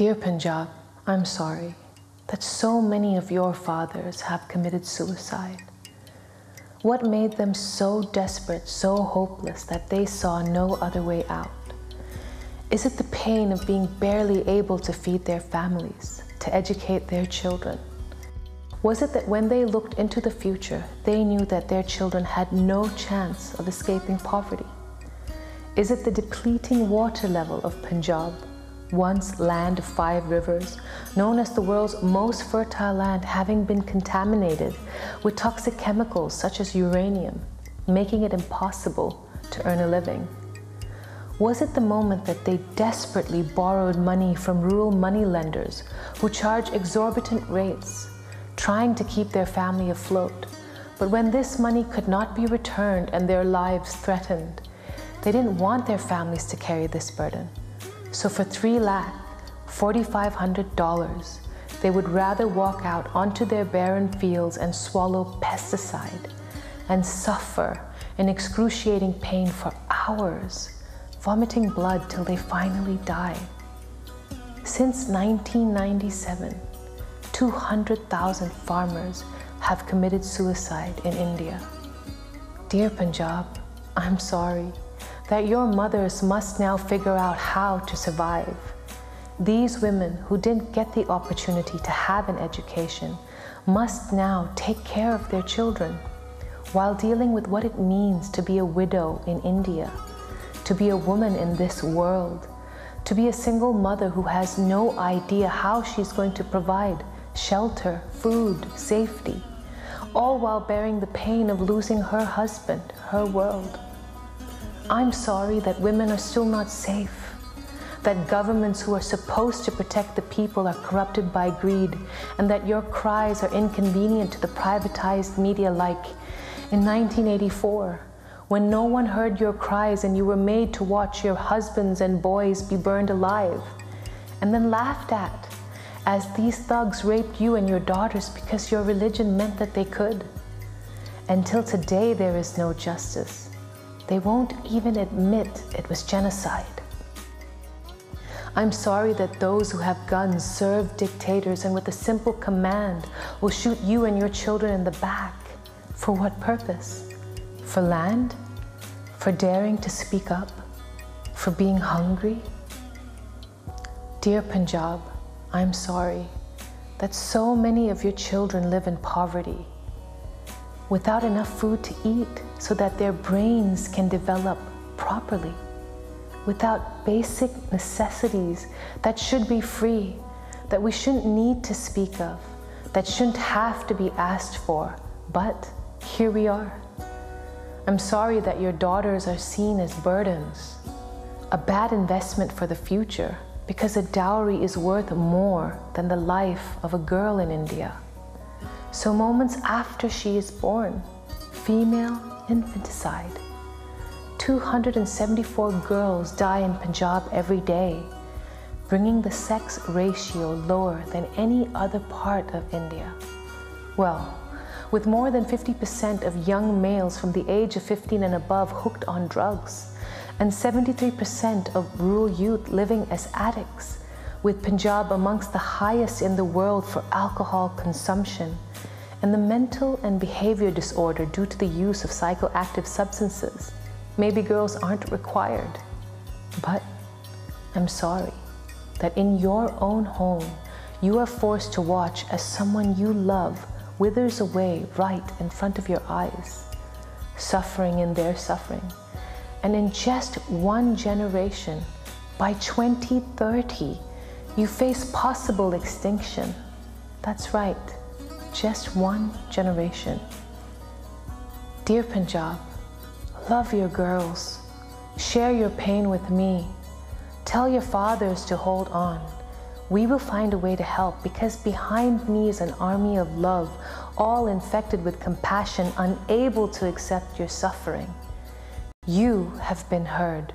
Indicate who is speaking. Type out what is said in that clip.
Speaker 1: Dear Punjab, I'm sorry that so many of your fathers have committed suicide. What made them so desperate, so hopeless that they saw no other way out? Is it the pain of being barely able to feed their families, to educate their children? Was it that when they looked into the future, they knew that their children had no chance of escaping poverty? Is it the depleting water level of Punjab, once land of 5 rivers, known as the world's most fertile land, having been contaminated with toxic chemicals such as uranium, making it impossible to earn a living? Was it the moment that they desperately borrowed money from rural moneylenders who charge exorbitant rates, trying to keep their family afloat? But when this money could not be returned and their lives threatened, they didn't want their families to carry this burden. So for $3,45,000, they would rather walk out onto their barren fields and swallow pesticide and suffer in excruciating pain for hours, vomiting blood till they finally die. Since 1997, 200,000 farmers have committed suicide in India. Dear Punjab, I'm sorry that your mothers must now figure out how to survive. These women who didn't get the opportunity to have an education must now take care of their children while dealing with what it means to be a widow in India, to be a woman in this world, to be a single mother who has no idea how she's going to provide shelter, food, safety, all while bearing the pain of losing her husband, her world. I'm sorry that women are still not safe, that governments who are supposed to protect the people are corrupted by greed, and that your cries are inconvenient to the privatized media like in 1984, when no one heard your cries and you were made to watch your husbands and boys be burned alive, and then laughed at as these thugs raped you and your daughters because your religion meant that they could. Until today, there is no justice. They won't even admit it was genocide. I'm sorry that those who have guns serve dictators and with a simple command will shoot you and your children in the back. For what purpose? For land? For daring to speak up? For being hungry? Dear Punjab, I'm sorry that so many of your children live in poverty, without enough food to eat so that their brains can develop properly, without basic necessities that should be free, that we shouldn't need to speak of, that shouldn't have to be asked for, but here we are. I'm sorry that your daughters are seen as burdens, a bad investment for the future, because a dowry is worth more than the life of a girl in India. So moments after she is born, female infanticide. 274 girls die in Punjab every day, bringing the sex ratio lower than any other part of India. Well, with more than 50% of young males from the age of 15 and above hooked on drugs, and 73% of rural youth living as addicts, with Punjab amongst the highest in the world for alcohol consumption, and the mental and behavior disorder due to the use of psychoactive substances, maybe girls aren't required. But I'm sorry that in your own home, you are forced to watch as someone you love withers away right in front of your eyes, suffering in their suffering. And in just one generation, by 2030, you face possible extinction. That's right, just one generation. Dear Punjab, love your girls. Share your pain with me. Tell your fathers to hold on. We will find a way to help, because behind me is an army of love, all infected with compassion, unable to accept your suffering. You have been heard.